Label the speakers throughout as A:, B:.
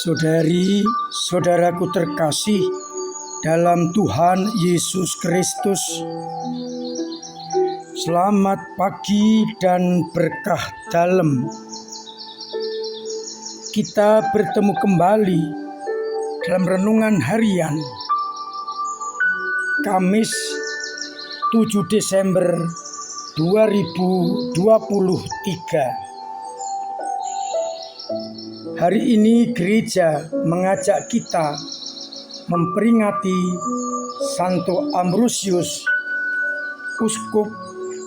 A: Saudari-saudaraku terkasih dalam Tuhan Yesus Kristus, selamat pagi dan berkah dalam. Kita bertemu kembali dalam renungan harian Kamis 7 Desember 2023. Hari ini gereja mengajak kita memperingati Santo Ambrosius, uskup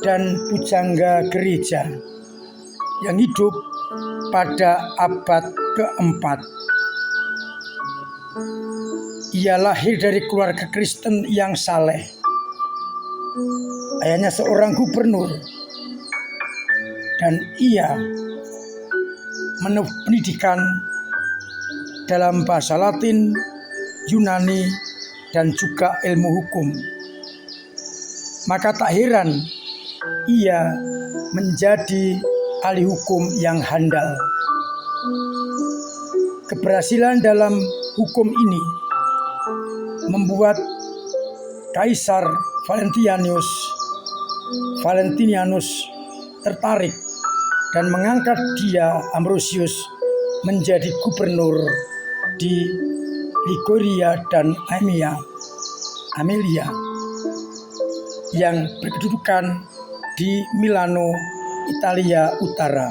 A: dan pujangga gereja yang hidup pada abad keempat. Ia lahir dari keluarga Kristen yang saleh. Ayahnya seorang gubernur dan ia menempuh pendidikan dalam bahasa Latin, Yunani, dan juga ilmu hukum. Maka tak heran ia menjadi ahli hukum yang handal. Keberhasilan dalam hukum ini membuat Kaisar Valentinianus tertarik dan mengangkat dia, Ambrosius, menjadi gubernur di Liguria dan Amelia yang berkedudukan di Milano, Italia Utara.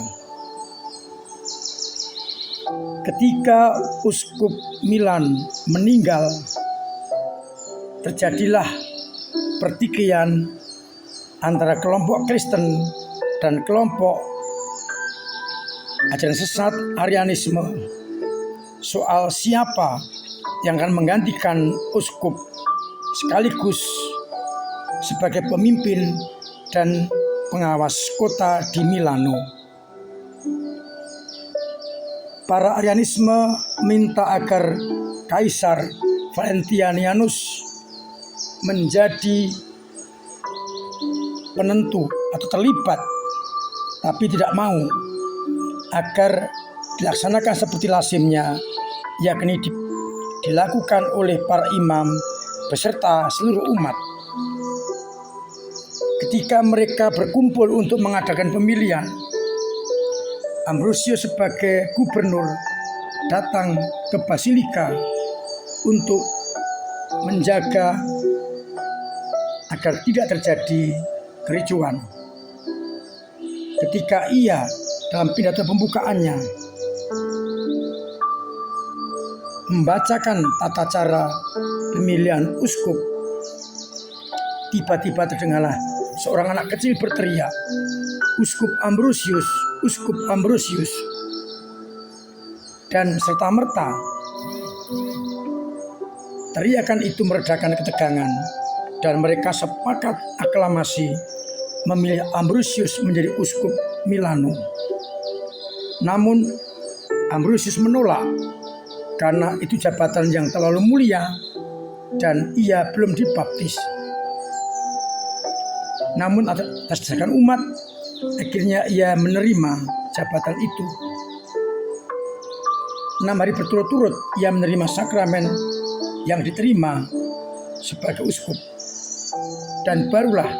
A: Ketika Uskup Milan meninggal, terjadilah pertikaian antara kelompok Kristen dan kelompok ajaran sesat Arianisme soal siapa yang akan menggantikan uskup sekaligus sebagai pemimpin dan pengawas kota di Milano. Para Arianisme minta agar Kaisar Valentinianus menjadi penentu atau terlibat, tapi tidak mau agar dilaksanakan seperti lazimnya, yakni dilakukan oleh para imam beserta seluruh umat. Ketika mereka berkumpul untuk mengadakan pemilihan, Ambrosius sebagai gubernur datang ke Basilika untuk menjaga agar tidak terjadi kericuan. Ketika ia dalam pidato pembukaannya membacakan tata cara pemilihan uskup, tiba-tiba terdengarlah seorang anak kecil berteriak, "Uskup Ambrosius, Uskup Ambrosius." Dan serta-merta teriakan itu meredakan ketegangan dan mereka sepakat aklamasi memilih Ambrosius menjadi uskup Milano. Namun Ambrosius menolak karena itu jabatan yang terlalu mulia dan ia belum dibaptis. Namun atas desakan umat, akhirnya ia menerima jabatan itu. 6 hari berturut-turut ia menerima sakramen yang diterima sebagai uskup, dan barulah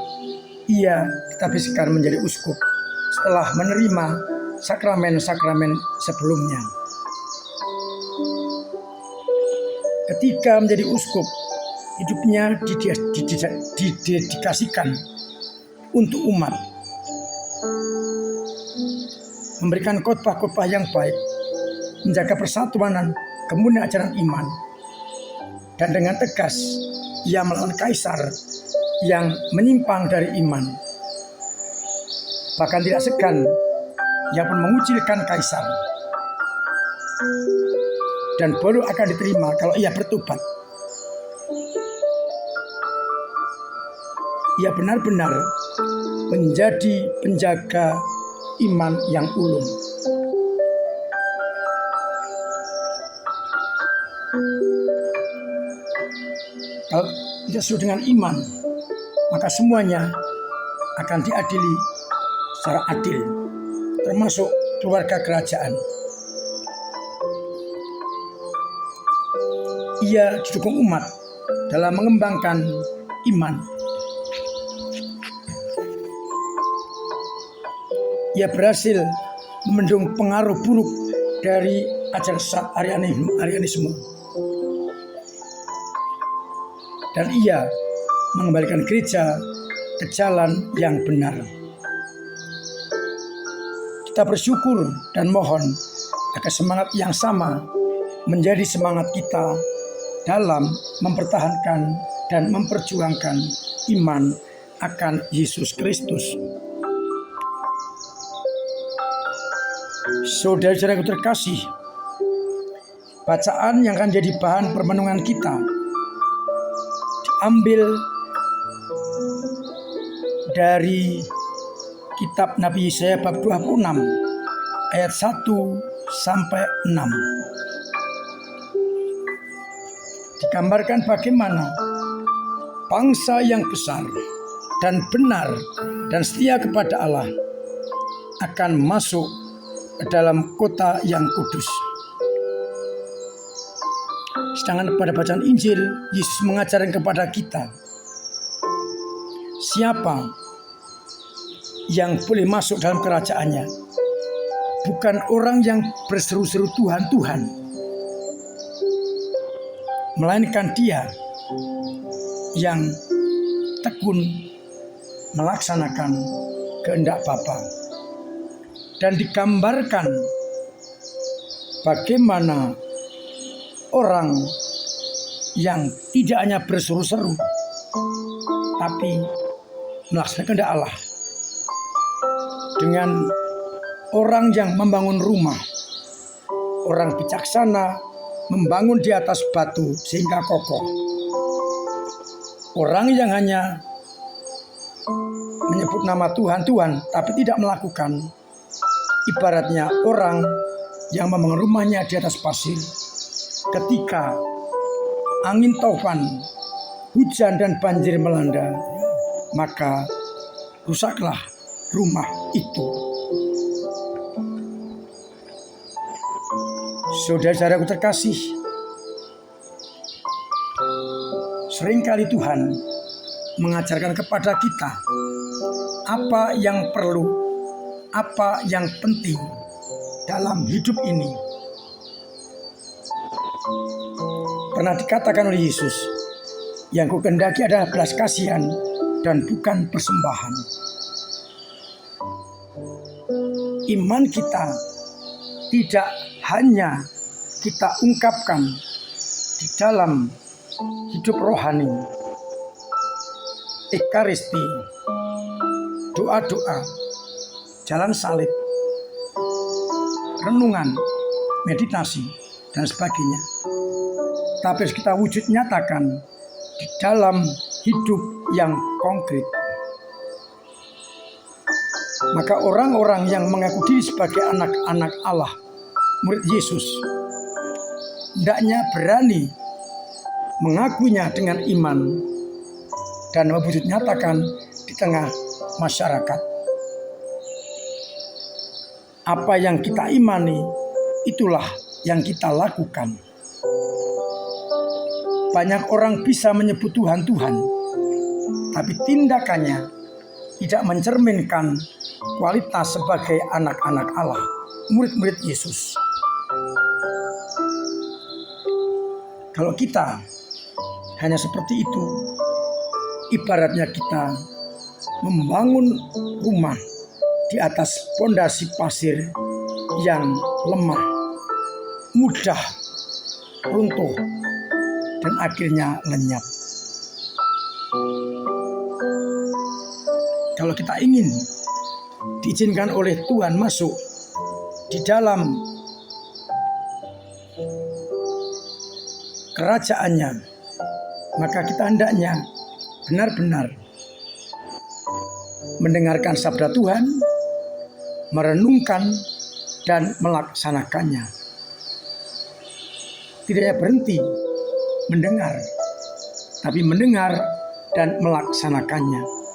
A: ia ditabiskan menjadi uskup setelah menerima sakramen-sakramen sebelumnya. Ketika menjadi uskup, hidupnya didedikasikan untuk umat, memberikan khotbah-khotbah yang baik, menjaga persatuan dan kemudian ajaran iman, dan dengan tegas ia melawan kaisar yang menyimpang dari iman. Bahkan tidak segan, ia pun mengucilkan kaisar dan baru akan diterima kalau ia bertobat. Ia benar-benar menjadi penjaga iman yang ulung. Kalau tidak sesuai dengan iman, maka semuanya akan diadili secara adil, termasuk keluarga kerajaan. ia didukung umat dalam mengembangkan iman. Ia berhasil membendung pengaruh buruk dari ajaran sesat Arianisme. Dan ia mengembalikan gereja ke jalan yang benar. Kita bersyukur dan mohon agar semangat yang sama menjadi semangat kita dalam mempertahankan dan memperjuangkan iman akan Yesus Kristus. Saudara-saudaraku terkasih, bacaan yang akan jadi bahan permenungan kita diambil dari kitab Nabi Yesaya bab 26 ayat 1 sampai 6. Digambarkan bagaimana bangsa yang besar dan benar dan setia kepada Allah akan masuk ke dalam kota yang kudus. Sedangkan pada bacaan Injil, Yesus mengajarkan kepada kita siapa yang boleh masuk dalam kerajaannya. Bukan orang yang berseru-seru Tuhan, Tuhan, melainkan dia yang tekun melaksanakan kehendak Bapa. Dan digambarkan bagaimana orang yang tidak hanya berseru-seru tapi melaksanakan kehendak Allah. Dengan orang yang membangun rumah, orang bijaksana membangun di atas batu sehingga kokoh. Orang yang hanya menyebut nama Tuhan, Tuhan, tapi tidak melakukan, ibaratnya orang yang membangun rumahnya di atas pasir. Ketika angin taufan, hujan dan banjir melanda, maka rusaklah rumah itu. Saudara-saudaraku terkasih, seringkali Tuhan mengajarkan kepada kita apa yang perlu, apa yang penting dalam hidup ini. Pernah dikatakan oleh Yesus, yang kukehendaki adalah belas kasihan dan bukan persembahan. Iman kita tidak hanya kita ungkapkan di dalam hidup rohani, ekaristi, doa-doa, jalan salib, renungan, meditasi, dan sebagainya. Tapi harus kita wujud nyatakan di dalam hidup yang konkret. Maka orang-orang yang mengaku diri sebagai anak-anak Allah, murid Yesus, hendaknya berani mengakuinya dengan iman dan wujud nyatakan di tengah masyarakat. Apa yang kita imani, itulah yang kita lakukan. Banyak orang bisa menyebut Tuhan, Tuhan, tapi tindakannya tidak mencerminkan kualitas sebagai anak-anak Allah, murid-murid Yesus. Kalau kita hanya seperti itu, ibaratnya kita membangun rumah di atas pondasi pasir yang lemah, mudah runtuh, dan akhirnya lenyap. Kalau kita ingin diizinkan oleh Tuhan masuk di dalam kerajaannya, maka kita hendaknya benar-benar mendengarkan sabda Tuhan, merenungkan dan melaksanakannya. Tidak hanya berhenti mendengar, tapi mendengar dan melaksanakannya.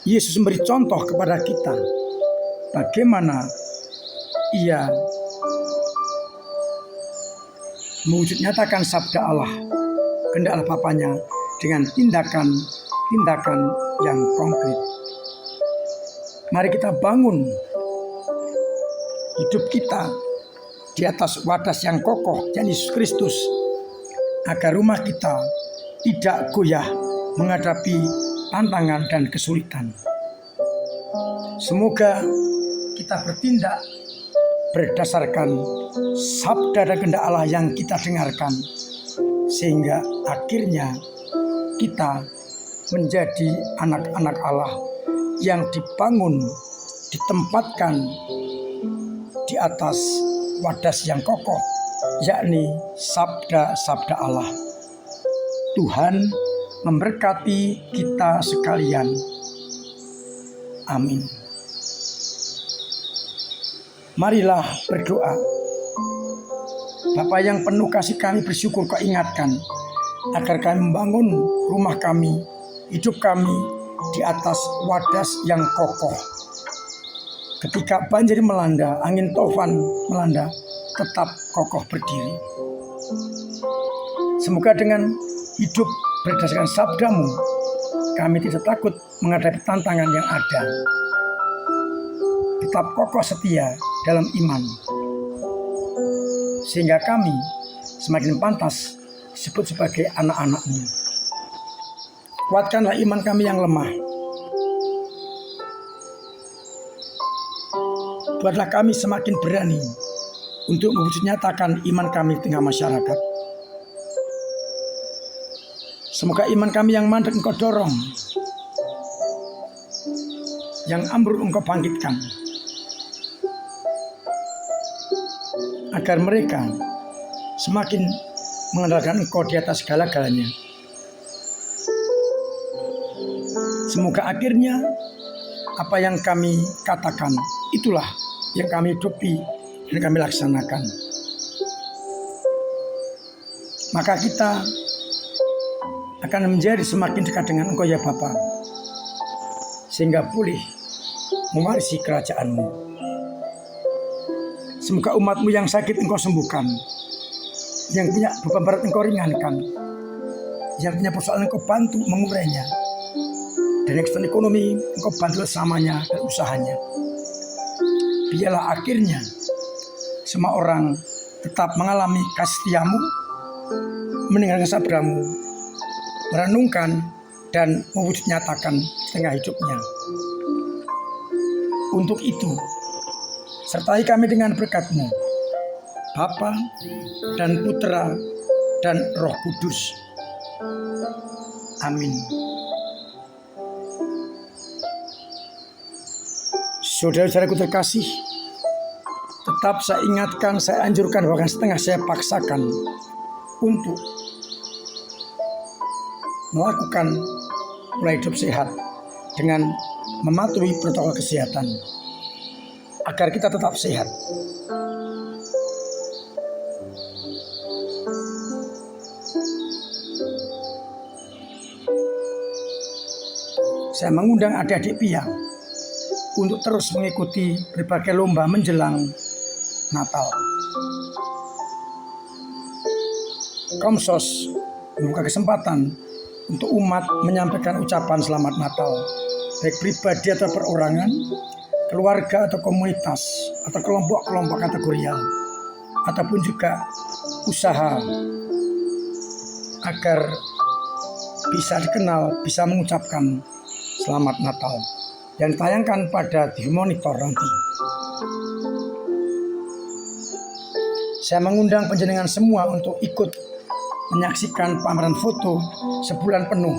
A: Yesus memberi contoh kepada kita bagaimana ia mewujud nyatakan sabda Allah, kehendak Allah Bapanya dengan tindakan yang konkret. Mari kita bangun hidup kita di atas wadas yang kokoh, yakni Yesus Kristus, agar rumah kita tidak goyah menghadapi tantangan dan kesulitan. Semoga kita bertindak berdasarkan sabda dan kehendak Allah yang kita dengarkan, sehingga akhirnya kita menjadi anak-anak Allah yang dibangun, ditempatkan di atas wadas yang kokoh, yakni sabda-sabda Allah. Tuhan memberkati kita sekalian. Amin. Marilah berdoa. Bapa yang penuh kasih, kami bersyukur Kau ingatkan agar kami membangun rumah kami, hidup kami di atas wadas yang kokoh. Ketika banjir melanda, angin taufan melanda, tetap kokoh berdiri. Semoga dengan hidup berdasarkan sabda-Mu, kami tidak takut menghadapi tantangan yang ada. Tetap kokoh setia dalam iman, sehingga kami semakin pantas disebut sebagai anak-anak-Mu. Kuatkanlah iman kami yang lemah. Buatlah kami semakin berani untuk mewujud nyatakan iman kami di tengah masyarakat. Semoga iman kami yang mandek Engkau dorong, yang ambruk Engkau bangkitkan, agar mereka semakin mengandalkan Engkau di atas segala-galanya. Semoga akhirnya apa yang kami katakan, itulah yang kami hidupi dan kami laksanakan. Maka kita akan menjadi semakin dekat dengan Engkau ya Bapa, sehingga pulih mewarisi kerajaan-Mu. Semoga umat-Mu yang sakit Engkau sembuhkan, yang punya beban berat Engkau ringankan, yang punya persoalan Engkau bantu mengurainya, dan yang kesulitan ekonomi Engkau bantu sesamanya dan usahanya. Biarlah akhirnya semua orang tetap mengalami kasih setia-Mu, mendengarkan sabda-Mu, merenungkan dan mewujud nyatakan setengah hidupnya. Untuk itu, sertai kami dengan berkat-Mu, Bapa dan Putra dan Roh Kudus. Amin. Saudara-saudaraku terkasih, tetap saya ingatkan, saya anjurkan, bahkan setengah saya paksakan untuk melakukan pola hidup sehat dengan mematuhi protokol kesehatan agar kita tetap sehat. Saya mengundang adik-adik Pia untuk terus mengikuti berbagai lomba menjelang Natal. Komsos membuka kesempatan untuk umat menyampaikan ucapan selamat Natal, baik pribadi atau perorangan, keluarga atau komunitas, atau kelompok-kelompok kategorial, ataupun juga usaha, agar bisa dikenal, bisa mengucapkan selamat Natal yang ditayangkan pada TV Monitor nanti. Saya mengundang panjenengan semua untuk ikut menyaksikan pameran foto sebulan penuh,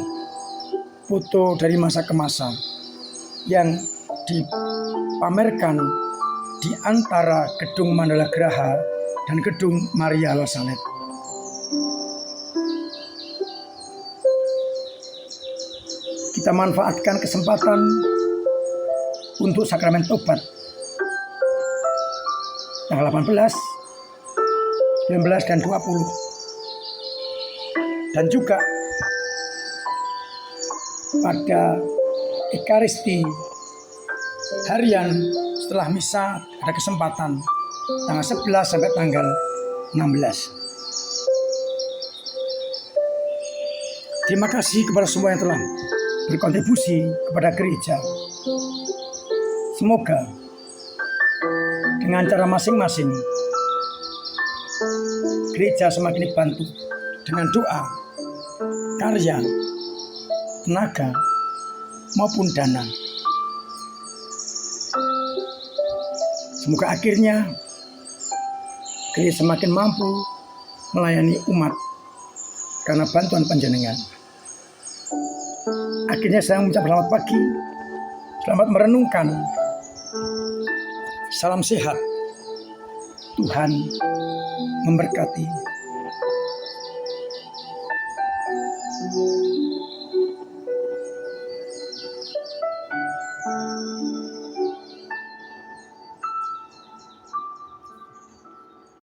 A: foto dari masa ke masa, yang dipamerkan di antara Gedung Mandala Graha dan Gedung Maria Lasalet. Kita manfaatkan kesempatan untuk sakramen tobat tanggal 18, 19, dan 20. Dan juga pada Ekaristi harian setelah misa ada kesempatan tanggal 11 sampai tanggal 16. Terima kasih kepada semua yang telah berkontribusi kepada gereja. Semoga dengan cara masing-masing gereja semakin dibantu dengan doa, karya, tenaga, maupun dana. Semoga akhirnya gereja semakin mampu melayani umat karena bantuan panjenengan. Akhirnya saya mengucap selamat pagi, selamat merenungkan, salam sehat, Tuhan memberkati.